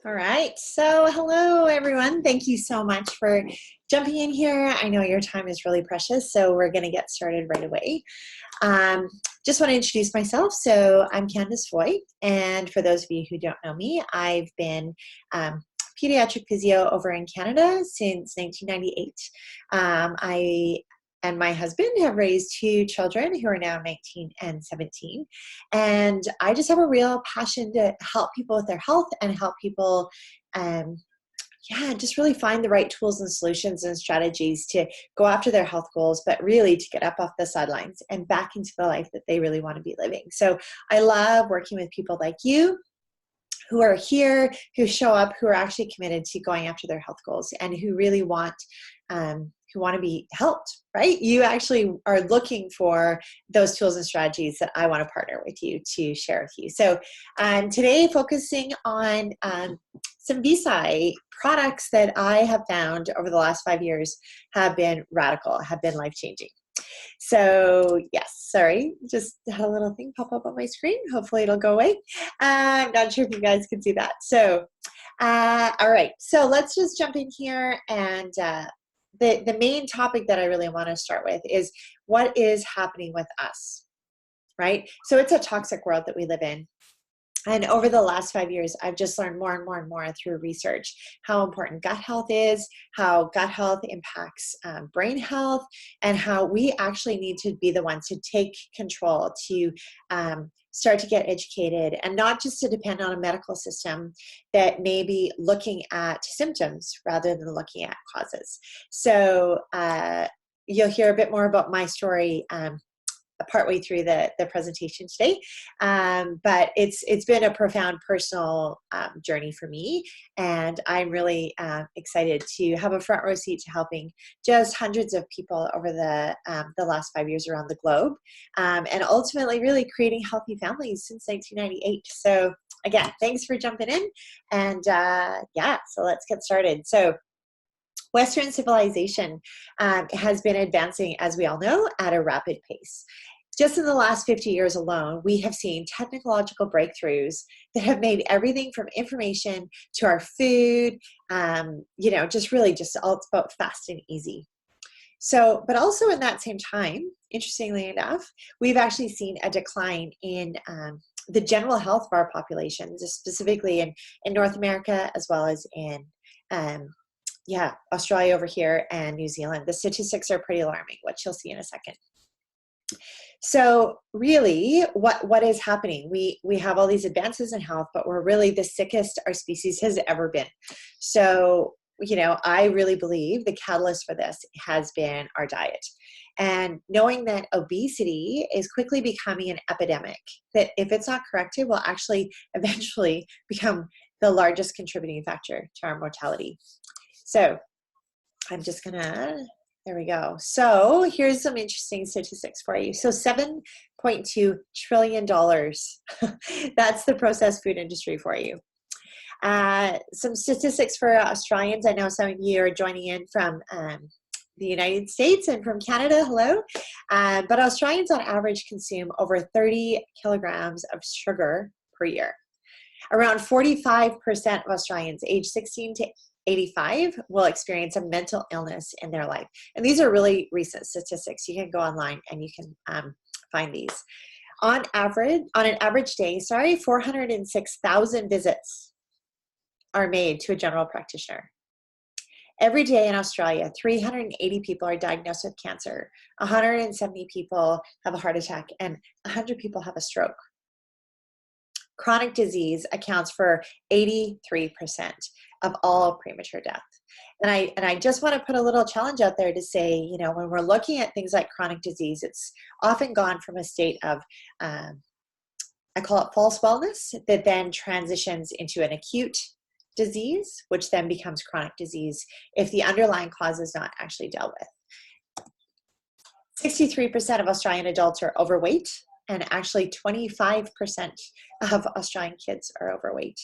All right. So, hello, everyone. Thank you so much for jumping in here. I know your time is really precious, so we're going to get started right away. Um, just want to introduce myself. So, I'm Candace Foy, and for those of you who don't know me, I've been pediatric physio over in Canada since 1998. I and my husband have raised two children who are now 19 and 17. And I just have a real passion to help people with their health and help people, um, just really find the right tools and solutions and strategies to go after their health goals, but really to get up off the sidelines and back into the life that they really want to be living. So I love working with people like you who are here, who show up, who are actually committed to going after their health goals and who really want, who want to be helped, right? You actually are looking for those tools and strategies that I want to partner with you to share with you. So today focusing on some BSI products that I have found over the last 5 years have been radical, have been life-changing. So yes, sorry, just had a little thing pop up on my screen. Hopefully it'll go away. I'm not sure if you guys can see that. So, all right, so let's just jump in here. And the main topic that I really want to start with is what is happening with us, right? So it's a toxic world that we live in. And over the last 5 years, I've just learned more and more and more through research how important gut health is, how gut health impacts brain health, and how we actually need to be the ones to take control, to start to get educated, and not just to depend on a medical system that may be looking at symptoms rather than looking at causes. So you'll hear a bit more about my story partway through the presentation today. But it's been a profound personal journey for me. And I'm really excited to have a front row seat to helping just hundreds of people over the last 5 years around the globe. And ultimately really creating healthy families since 1998. So again, thanks for jumping in. And so let's get started. So Western civilization has been advancing, as we all know, at a rapid pace. Just in the last 50 years alone, we have seen technological breakthroughs that have made everything from information to our food, just all it's about fast and easy. So, but also in that same time, interestingly enough, we've actually seen a decline in the general health of our populations, specifically in North America, as well as in Australia over here and New Zealand. The statistics are pretty alarming, which you'll see in a second. So really, what is happening? We have all these advances in health, but we're really the sickest our species has ever been. So, I really believe the catalyst for this has been our diet. And knowing that obesity is quickly becoming an epidemic, that if it's not corrected, will actually eventually become the largest contributing factor to our mortality. So I'm just gonna, there we go. So here's some interesting statistics for you. So $7.2 trillion, that's the processed food industry for you. Some statistics for Australians. I know some of you are joining in from the United States and from Canada, hello. But Australians on average consume over 30 kilograms of sugar per year. Around 45% of Australians aged 16 to 85 will experience a mental illness in their life. And these are really recent statistics. You can go online and you can find these. On an average day, 406,000 visits are made to a general practitioner. Every day in Australia, 380 people are diagnosed with cancer, 170 people have a heart attack, and 100 people have a stroke. Chronic disease accounts for 83% of all premature death. And I just want to put a little challenge out there to say, when we're looking at things like chronic disease, it's often gone from a state of, I call it false wellness, that then transitions into an acute disease, which then becomes chronic disease if the underlying cause is not actually dealt with. 63% of Australian adults are overweight, and actually 25% of Australian kids are overweight.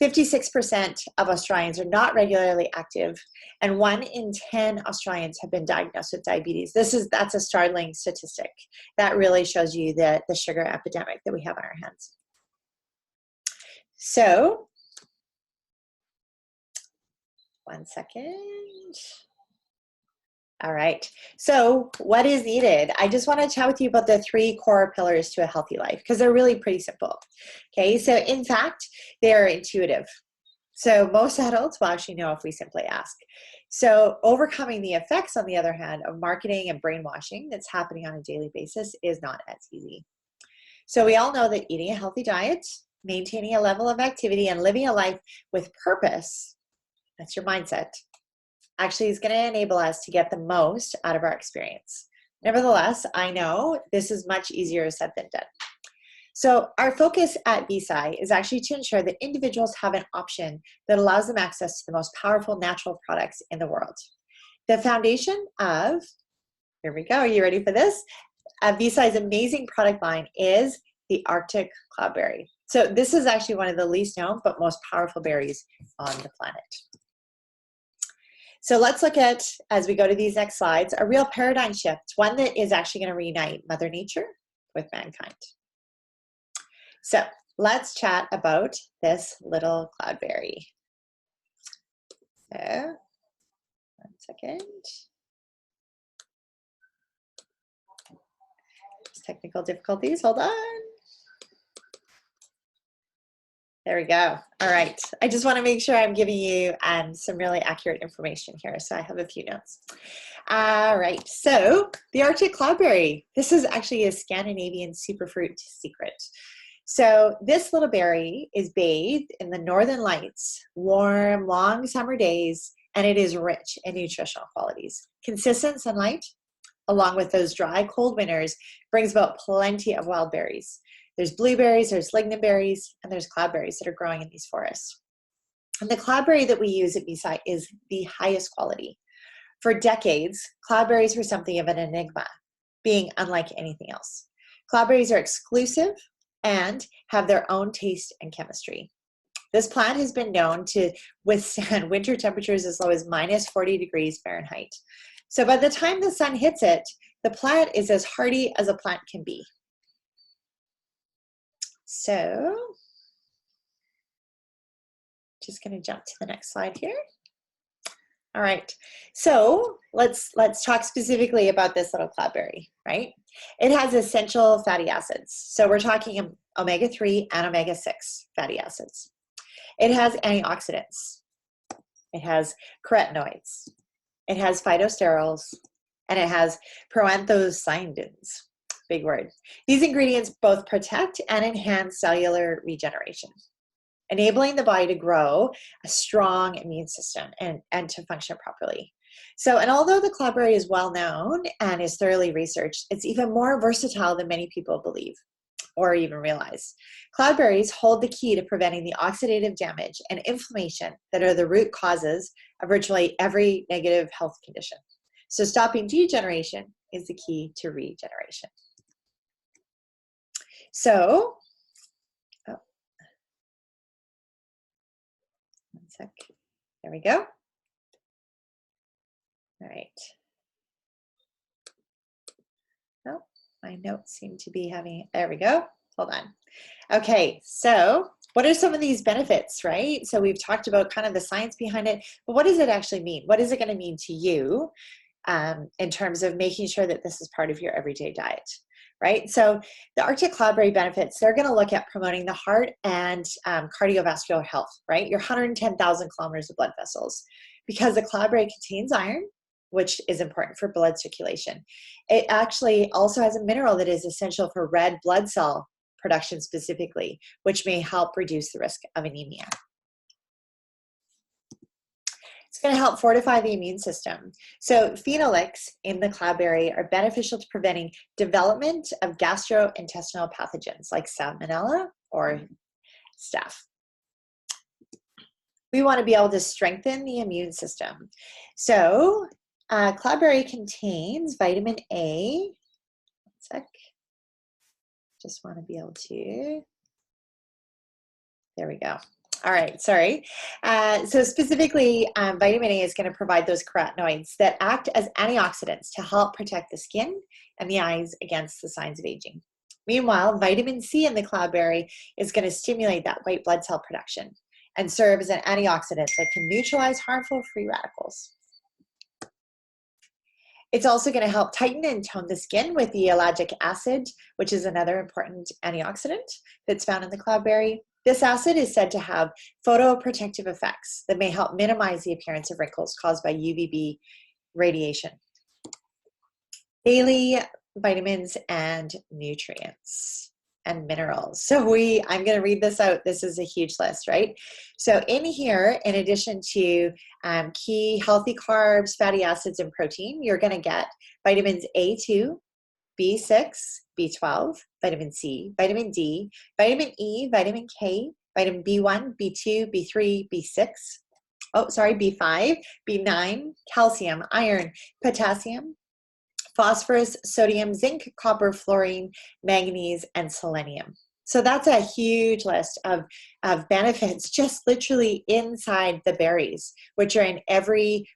56% of Australians are not regularly active, and 1 in 10 Australians have been diagnosed with diabetes. That's a startling statistic. That really shows you the sugar epidemic that we have on our hands. So 1 second. All right, so what is needed? I just want to chat with you about the 3 core pillars to a healthy life because they're really pretty simple. Okay, so in fact, they are intuitive. So most adults will actually know if we simply ask. So overcoming the effects, on the other hand, of marketing and brainwashing that's happening on a daily basis is not as easy. So we all know that eating a healthy diet, maintaining a level of activity, and living a life with purpose, that's your mindset, actually is going to enable us to get the most out of our experience. Nevertheless, I know this is much easier said than done. So our focus at BSci is actually to ensure that individuals have an option that allows them access to the most powerful natural products in the world. The foundation of, here we go, are you ready for this? BSci's amazing product line is the Arctic cloudberry. So this is actually one of the least known but most powerful berries on the planet. So let's look at, as we go to these next slides, a real paradigm shift, one that is actually going to reunite Mother Nature with mankind. So let's chat about this little cloudberry. So, 1 second. Technical difficulties, hold on. There we go. All right. I just want to make sure I'm giving you some really accurate information here. So I have a few notes. All right. So the Arctic cloudberry, this is actually a Scandinavian superfruit secret. So this little berry is bathed in the northern lights, warm, long summer days, and it is rich in nutritional qualities. Consistent sunlight, along with those dry, cold winters, brings about plenty of wild berries. There's blueberries, there's lingonberries, and there's cloudberries that are growing in these forests. And the cloudberry that we use at BSci is the highest quality. For decades, cloudberries were something of an enigma, being unlike anything else. Cloudberries are exclusive and have their own taste and chemistry. This plant has been known to withstand winter temperatures as low as minus 40 degrees Fahrenheit. So by the time the sun hits it, the plant is as hardy as a plant can be. So, just going to jump to the next slide here. All right, so let's talk specifically about this little cloudberry, right? It has essential fatty acids. So we're talking omega-3 and omega-6 fatty acids. It has antioxidants. It has carotenoids. It has phytosterols, and it has proanthocyanidins. Big word. These ingredients both protect and enhance cellular regeneration, enabling the body to grow a strong immune system and to function properly. So, and although the cloudberry is well known and is thoroughly researched, it's even more versatile than many people believe or even realize. Cloudberries hold the key to preventing the oxidative damage and inflammation that are the root causes of virtually every negative health condition. So stopping degeneration is the key to regeneration. So, oh, 1 sec. There we go. All right. Oh, my notes seem to be having, there we go. Hold on. Okay, so what are some of these benefits, right? So we've talked about kind of the science behind it, but what does it actually mean? What is it going to mean to you in terms of making sure that this is part of your everyday diet? Right? So the Arctic cloudberry benefits, they're going to look at promoting the heart and cardiovascular health, right? Your 110,000 kilometers of blood vessels. Because the cloudberry contains iron, which is important for blood circulation. It actually also has a mineral that is essential for red blood cell production specifically, which may help reduce the risk of anemia. It's going to help fortify the immune system. So phenolics in the cloudberry are beneficial to preventing development of gastrointestinal pathogens like Salmonella or Staph. We want to be able to strengthen the immune system. So cloudberry contains vitamin A. 1 sec. Just want to be able to, there we go. All right, sorry. So specifically, vitamin A is going to provide those carotenoids that act as antioxidants to help protect the skin and the eyes against the signs of aging. Meanwhile, vitamin C in the cloudberry is going to stimulate that white blood cell production. and serve as an antioxidant that can neutralize harmful free radicals. It's also going to help tighten and tone the skin with the ellagic acid, which is another important antioxidant that's found in the cloudberry. This acid is said to have photoprotective effects that may help minimize the appearance of wrinkles caused by UVB radiation. Daily vitamins and nutrients and minerals. So I'm going to read this out. This is a huge list, right? So in here, in addition to key healthy carbs, fatty acids, and protein, you're going to get vitamins A2, B6, B12, vitamin C, vitamin D, vitamin E, vitamin K, vitamin B1, B2, B3, B6, B5, B9, calcium, iron, potassium, phosphorus, sodium, zinc, copper, fluorine, manganese, and selenium. So that's a huge list of benefits just literally inside the berries, which are in every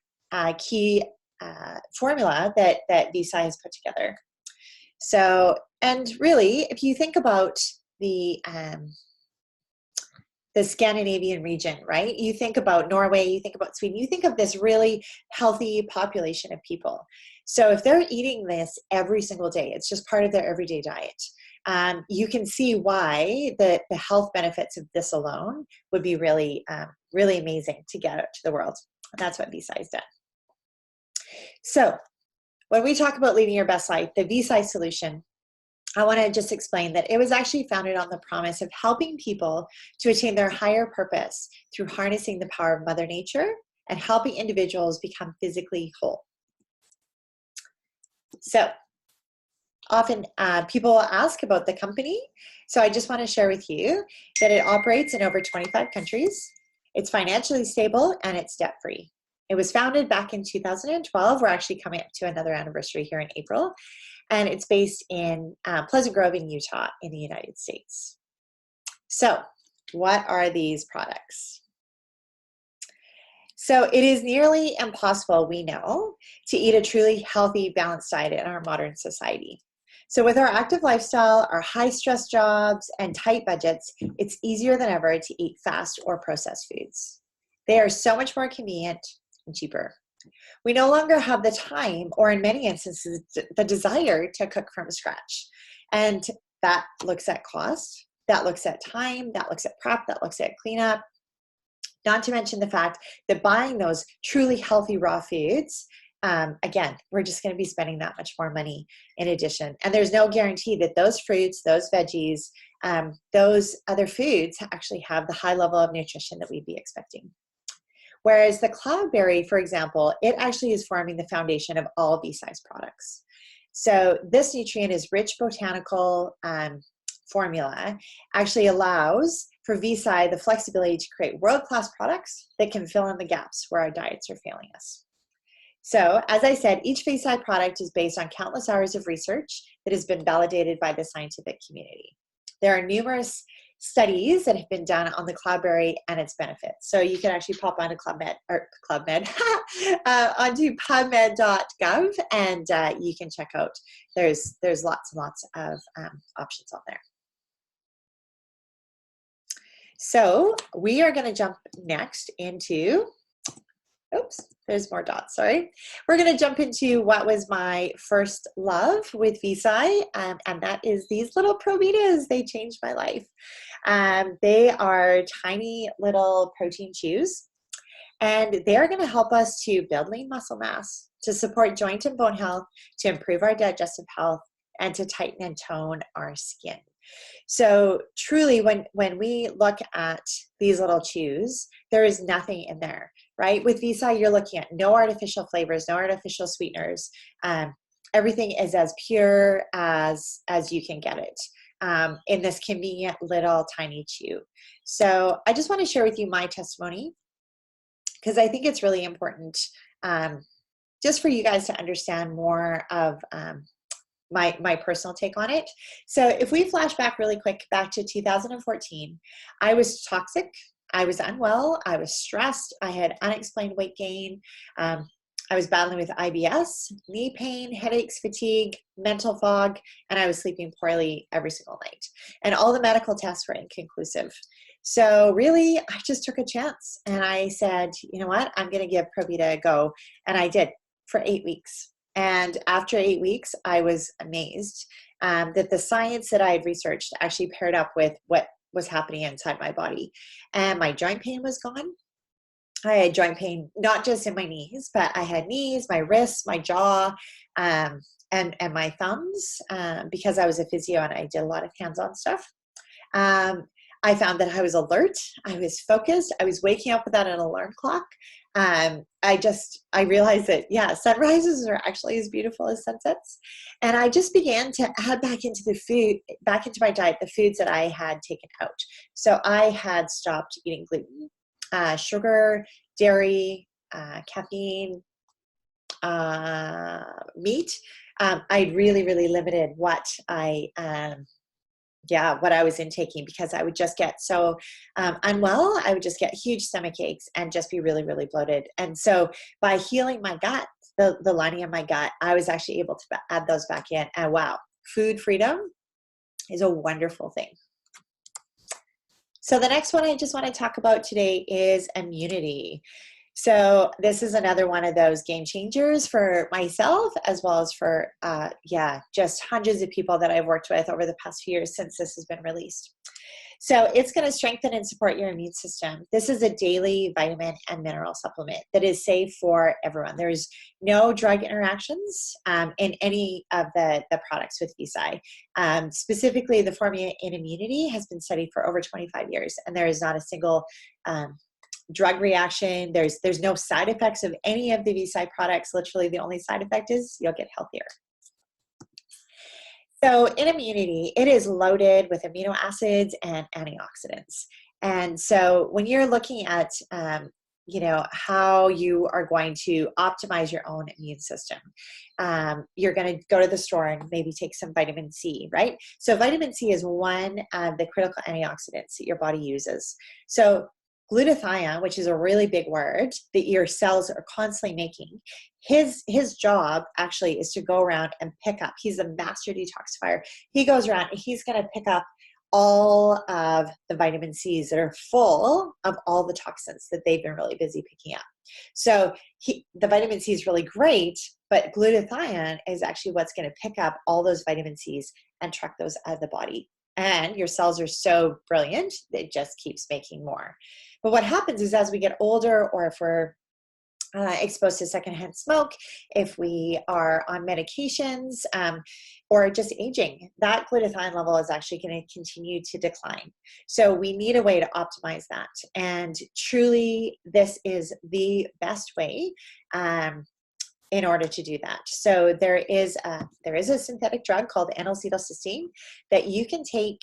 key formula that VSci has put together. So, and really, if you think about the Scandinavian region, right? You think about Norway, you think about Sweden, you think of this really healthy population of people. So if they're eating this every single day, it's just part of their everyday diet. You can see why the health benefits of this alone would be really, really amazing to get out to the world. And that's what VSci's done. So when we talk about leading your best life, the VSci solution, I want to just explain that it was actually founded on the promise of helping people to attain their higher purpose through harnessing the power of Mother Nature and helping individuals become physically whole. So often people ask about the company. So I just want to share with you that it operates in over 25 countries. It's financially stable and it's debt-free. It was founded back in 2012. We're actually coming up to another anniversary here in April. And it's based in Pleasant Grove in Utah in the United States. So what are these products? So it is nearly impossible, we know, to eat a truly healthy, balanced diet in our modern society. So with our active lifestyle, our high-stress jobs, and tight budgets, it's easier than ever to eat fast or processed foods. They are so much more convenient and cheaper. We no longer have the time, or in many instances, the desire to cook from scratch. And that looks at cost, that looks at time, that looks at prep, that looks at cleanup. Not to mention the fact that buying those truly healthy raw foods, again, we're just going to be spending that much more money in addition. And there's no guarantee that those fruits, those veggies, those other foods actually have the high level of nutrition that we'd be expecting. Whereas the cloudberry, for example, it actually is forming the foundation of all VSci's products. So this nutrient is rich botanical formula actually allows for VSci the flexibility to create world-class products that can fill in the gaps where our diets are failing us. So as I said, each VSci product is based on countless hours of research that has been validated by the scientific community. There are numerous studies that have been done on the cloudberry and its benefits. So you can actually pop onto onto PubMed.gov and you can check out. There's lots and lots of options on there. So we are going to jump next into, oops, there's more dots, sorry. We're going to jump into what was my first love with VSci, and that is these little Provitas. They changed my life. They are tiny little protein chews, and they're going to help us to build lean muscle mass, to support joint and bone health, to improve our digestive health, and to tighten and tone our skin. So truly, when we look at these little chews, there is nothing in there, right? With VSci, you're looking at no artificial flavors, no artificial sweeteners. Everything is as pure as you can get it in this convenient little tiny chew. So I just want to share with you my testimony because I think it's really important just for you guys to understand more of my personal take on it. So if we flash back really quick back to 2014, I was toxic, I was unwell, I was stressed, I had unexplained weight gain, I was battling with IBS, knee pain, headaches, fatigue, mental fog, and I was sleeping poorly every single night. And all the medical tests were inconclusive. So really, I just took a chance and I said, you know what, I'm going to give ProVita a go. And I did for 8 weeks. And after 8 weeks, I was amazed that the science that I had researched actually paired up with what was happening inside my body. And my joint pain was gone. I had joint pain, not just in my knees, but I had knees, my wrists, my jaw, and my thumbs, because I was a physio and I did a lot of hands-on stuff. I found that I was alert, I was focused, I was waking up without an alarm clock. I realized that, yeah, sunrises are actually as beautiful as sunsets. And I just began to add back into my diet, the foods that I had taken out. So I had stopped eating gluten, sugar, dairy, caffeine, meat. I really, really limited what what I was intaking, because I would just get so unwell. I would just get huge stomach aches and just be really, really bloated. And so by healing my gut, the lining of my gut, I was actually able to add those back in. And wow, food freedom is a wonderful thing. So the next one I just want to talk about today is immunity. So this is another one of those game changers for myself, as well as for, just hundreds of people that I've worked with over the past few years since this has been released. So it's going to strengthen and support your immune system. This is a daily vitamin and mineral supplement that is safe for everyone. There's no drug interactions in any of the products with VSI. Specifically, the formula in immunity has been studied for over 25 years, and there is not a single drug reaction. There's no side effects of any of the VSI products. Literally, the only side effect is you'll get healthier. So in immunity, it is loaded with amino acids and antioxidants. And so when you're looking at, how you are going to optimize your own immune system, you're going to go to the store and maybe take some vitamin C, right? So vitamin C is one of the critical antioxidants that your body uses. So glutathione, which is a really big word that your cells are constantly making, his job actually is to go around and pick up. He's a master detoxifier. He goes around and he's going to pick up all of the vitamin C's that are full of all the toxins that they've been really busy picking up. So the vitamin C is really great, but glutathione is actually what's going to pick up all those vitamin C's and truck those out of the body. And your cells are so brilliant, it just keeps making more. But what happens is, as we get older, or if we're exposed to secondhand smoke, if we are on medications, or just aging, that glutathione level is actually going to continue to decline. So we need a way to optimize that. And truly, this is the best way in order to do that. So there is a synthetic drug called N-acetylcysteine that you can take,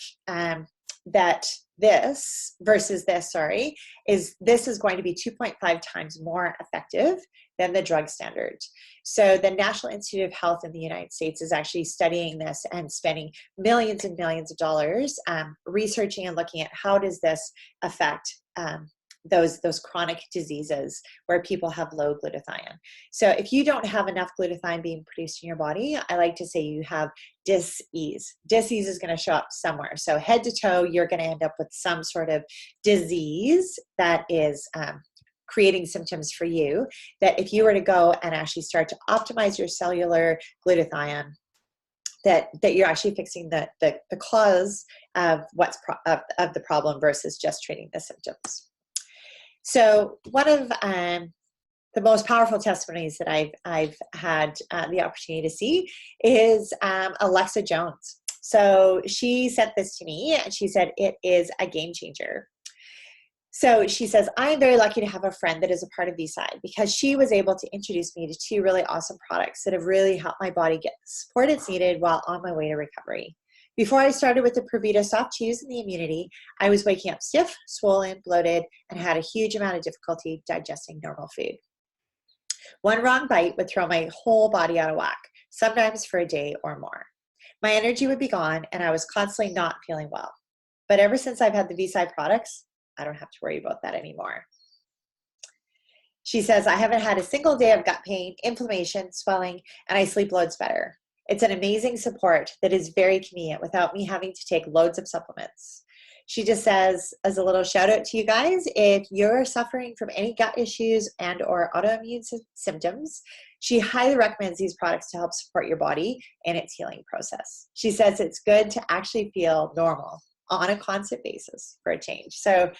this is going to be 2.5 times more effective than the drug standard. So the National Institute of Health in the United States is actually studying this and spending millions and millions of dollars researching and looking at how does this affect those chronic diseases where people have low glutathione. So if you don't have enough glutathione being produced in your body, I like to say you have dis-ease. Dis-ease is going to show up somewhere. So head to toe, you're going to end up with some sort of disease that is creating symptoms for you, that if you were to go and actually start to optimize your cellular glutathione, that you're actually fixing the cause of of the problem versus just treating the symptoms. So one of the most powerful testimonies that I've had the opportunity to see is Alexa Jones. So she sent this to me and she said it is a game changer. So she says, I am very lucky to have a friend that is a part of VSI, because she was able to introduce me to 2 really awesome products that have really helped my body get the support it's needed while on my way to recovery. Before I started with the ProVita Soft Chews and the immunity, I was waking up stiff, swollen, bloated, and had a huge amount of difficulty digesting normal food. One wrong bite would throw my whole body out of whack, sometimes for a day or more. My energy would be gone, and I was constantly not feeling well. But ever since I've had the VSI products, I don't have to worry about that anymore. She says, I haven't had a single day of gut pain, inflammation, swelling, and I sleep loads better. It's an amazing support that is very convenient without me having to take loads of supplements. She just says, as a little shout out to you guys, if you're suffering from any gut issues and or autoimmune symptoms, she highly recommends these products to help support your body in its healing process. She says it's good to actually feel normal on a constant basis for a change. So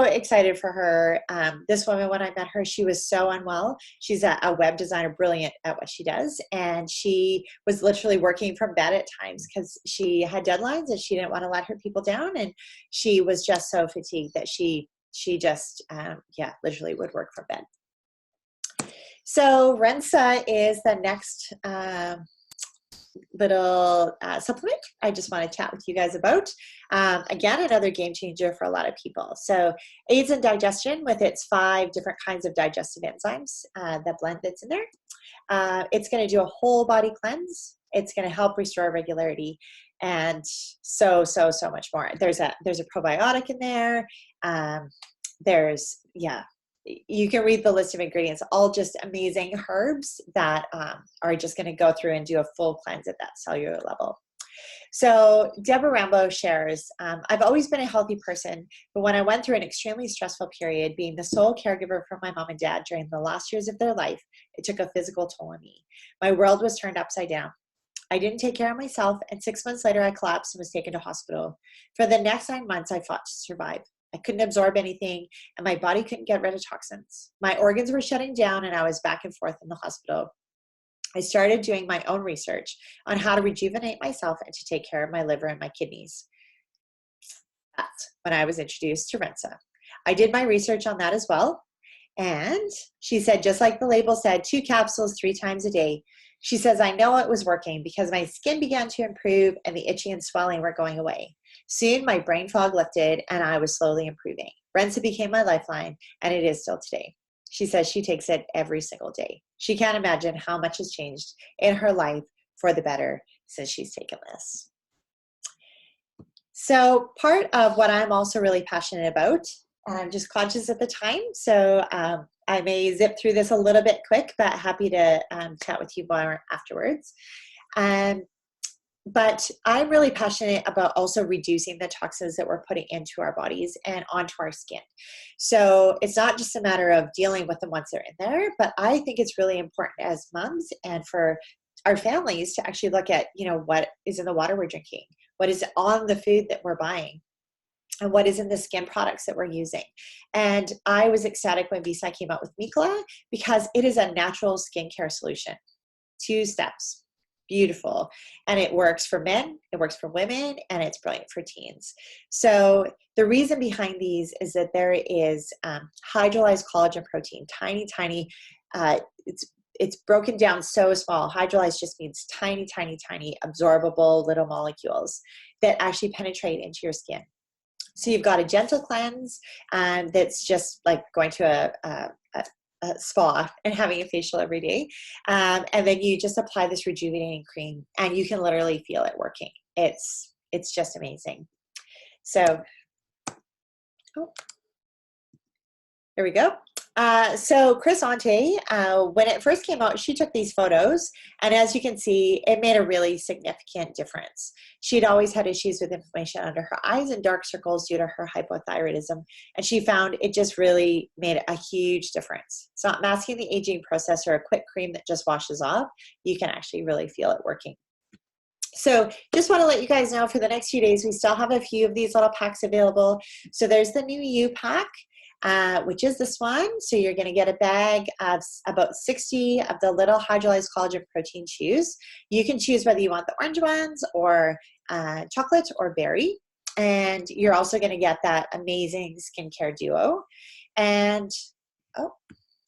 excited for her. This woman, when I met her, she was so unwell. She's a web designer, brilliant at what she does. And she was literally working from bed at times because she had deadlines and she didn't want to let her people down. And she was just so fatigued that she just, literally would work from bed. So Rensa is the next little supplement I just want to chat with you guys about. Again, another game changer for a lot of people. So aids in digestion with its 5 different kinds of digestive enzymes, the blend that's in there. It's going to do a whole body cleanse. It's going to help restore regularity and so much more. There's a probiotic in there. You can read the list of ingredients, all just amazing herbs that are just going to go through and do a full cleanse at that cellular level. So Deborah Rambo shares, I've always been a healthy person, but when I went through an extremely stressful period, being the sole caregiver for my mom and dad during the last years of their life, it took a physical toll on me. My world was turned upside down. I didn't take care of myself, and 6 months later, I collapsed and was taken to hospital. For the next 9 months, I fought to survive. I couldn't absorb anything, and my body couldn't get rid of toxins. My organs were shutting down, and I was back and forth in the hospital. I started doing my own research on how to rejuvenate myself and to take care of my liver and my kidneys. That's when I was introduced to Rensa. I did my research on that as well, and she said, just like the label said, 2 capsules 3 times a day. She says, I know it was working because my skin began to improve and the itching and swelling were going away. Soon my brain fog lifted and I was slowly improving. Rensa became my lifeline, and it is still today. She says she takes it every single day. She can't imagine how much has changed in her life for the better since she's taken this. So part of what I'm also really passionate about, and I'm just conscious of the time, so I may zip through this a little bit quick, but happy to chat with you more afterwards. But I'm really passionate about also reducing the toxins that we're putting into our bodies and onto our skin. So it's not just a matter of dealing with them once they're in there, but I think it's really important as moms and for our families to actually look at, what is in the water we're drinking, what is on the food that we're buying, and what is in the skin products that we're using. And I was ecstatic when BSI came out with Mikola because it is a natural skincare solution. 2 steps. Beautiful. And it works for men, it works for women, and it's brilliant for teens. So the reason behind these is that there is hydrolyzed collagen protein, tiny, it's broken down so small. Hydrolyzed just means tiny, absorbable little molecules that actually penetrate into your skin. So you've got a gentle cleanse that's just like going to a spa and having a facial every day. And then you just apply this rejuvenating cream and you can literally feel it working. It's just amazing. So, there we go. So Chris Ante, when it first came out, she took these photos, and as you can see, it made a really significant difference. She'd always had issues with inflammation under her eyes and dark circles due to her hypothyroidism, and she found it just really made a huge difference. It's not masking the aging process or a quick cream that just washes off. You can actually really feel it working. So just want to let you guys know for the next few days, we still have a few of these little packs available. So there's the new U pack, which is this one. So you're going to get a bag of about 60 of the little hydrolyzed collagen protein chews. You can choose whether you want the orange ones or chocolate or berry. And you're also going to get that amazing skincare duo. And,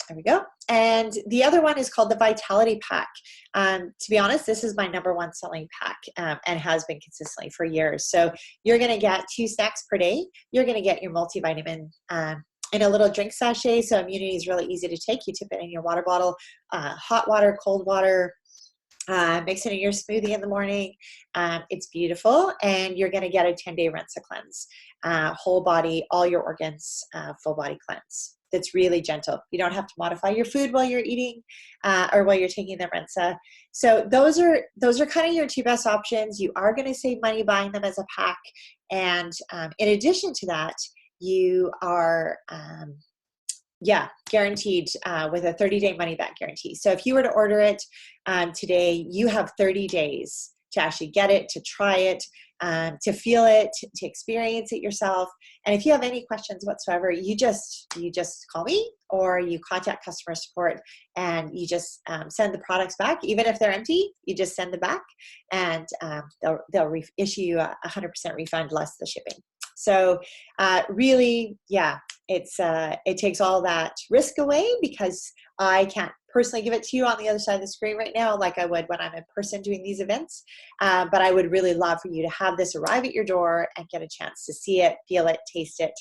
there we go. And the other one is called the Vitality Pack. To be honest, this is my #1 selling pack and has been consistently for years. So you're going to get 2 snacks per day. You're going to get your multivitamin in a little drink sachet. So immunity is really easy to take. You tip it in your water bottle, hot water, cold water, Mix it in your smoothie in the morning. It's beautiful, and you're going to get a 10-day Rensa cleanse. Whole body, all your organs, full body cleanse. It's really gentle. You don't have to modify your food while you're eating or while you're taking the Rensa. So those are kind of your two best options. You are going to save money buying them as a pack, and in addition to that, you are guaranteed with a 30-day money-back guarantee. So if you were to order it today, you have 30 days to actually get it, to try it, to feel it, to experience it yourself. And if you have any questions whatsoever, you just call me or you contact customer support, and you just send the products back. Even if they're empty, you just send them back, and they'll issue you a 100% refund less the shipping. So really, it takes all that risk away, because I can't personally give it to you on the other side of the screen right now like I would when I'm in person doing these events. But I would really love for you to have this arrive at your door and get a chance to see it, feel it, taste it.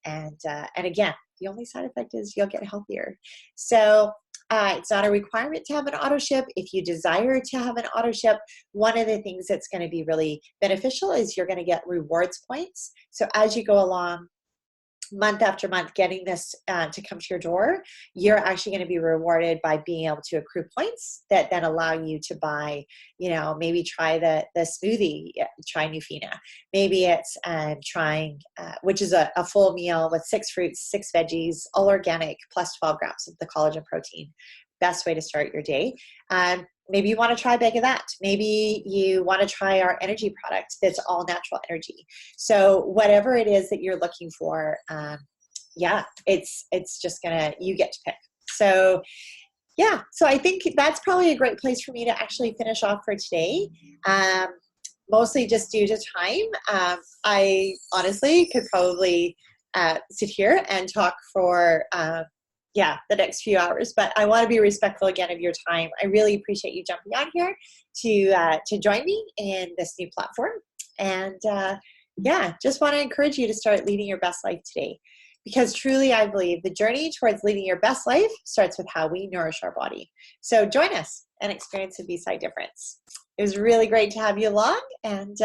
And again, the only side effect is you'll get healthier. So it's not a requirement to have an auto ship. If you desire to have an auto ship, one of the things that's going to be really beneficial is you're going to get rewards points. So as you go along, month after month, getting this to come to your door, you're actually going to be rewarded by being able to accrue points that then allow you to buy, maybe try the smoothie, try Nufina. Maybe it's trying, which is a full meal with 6 fruits, 6 veggies, all organic, plus 12 grams of the collagen protein. Best way to start your day. Maybe you want to try a bag of that. Maybe you want to try our energy product that's all natural energy. So whatever it is that you're looking for, it's just you get to pick. So so I think that's probably a great place for me to actually finish off for today. Mostly just due to time. I honestly could probably sit here and talk for the next few hours, but I want to be respectful again of your time. I really appreciate you jumping on here to join me in this new platform. And just want to encourage you to start leading your best life today, because truly I believe the journey towards leading your best life starts with how we nourish our body. So join us and experience the B-side difference. It was really great to have you along, and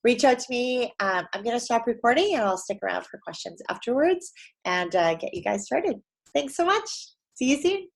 reach out to me. I'm going to stop recording, and I'll stick around for questions afterwards and get you guys started. Thanks so much. See you soon.